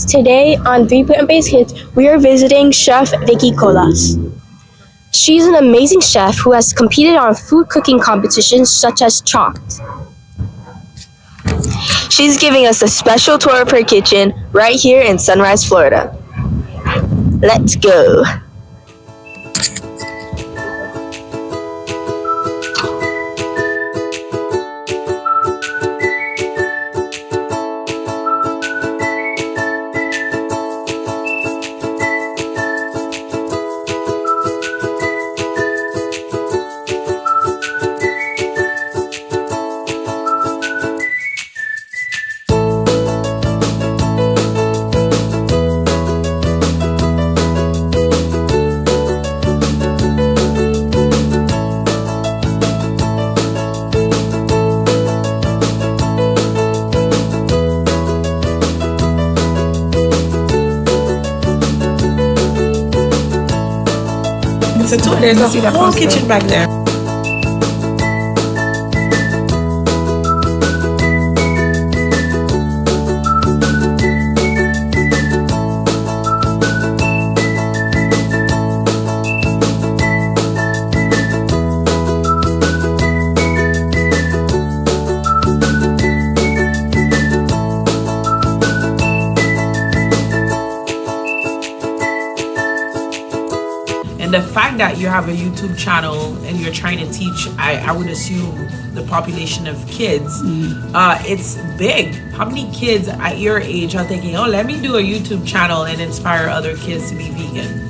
Today on 3 Plant-Based Kids, we are visiting Chef Vicky Colas. She's an amazing chef who has competed on food cooking competitions such as Chopped. She's giving us a special tour of her kitchen right here in Sunrise, Florida. Let's go. There's a whole kitchen back there. And the fact that you have a YouTube channel and you're trying to teach, I would assume, the population of kids, it's big. How many kids at your age are thinking, oh, let me do a YouTube channel and inspire other kids to be vegan?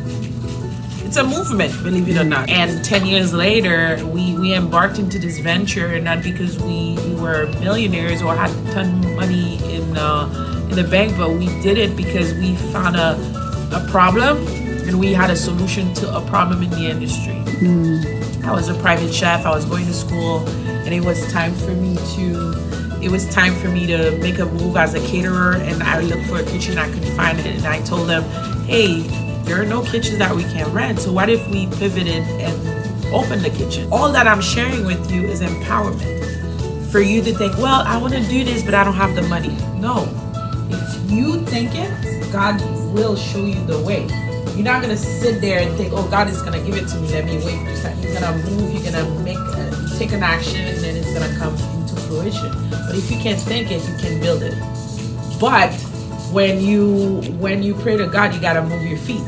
It's a movement, believe it or not. And 10 years later, we embarked into this venture, not because we were millionaires or had a ton of money in the bank, but we did it because we found a problem and we had a solution to a problem in the industry. I was a private chef. I was going to school, and it was time for me to make a move as a caterer. And I looked for a kitchen, I couldn't find it, and I told them, hey, there are no kitchens that we can rent, so what if we pivoted and opened the kitchen? All that I'm sharing with you is empowerment. For you to think, well, I want to do this, but I don't have the money. No, if you think it, God will show you the way. You're not gonna sit there and think, oh, God is gonna give it to me, let me wait. You're gonna move, you're gonna take an action, and then it's gonna come into fruition. But if you can think it, you can build it. But when you pray to God, you gotta move your feet.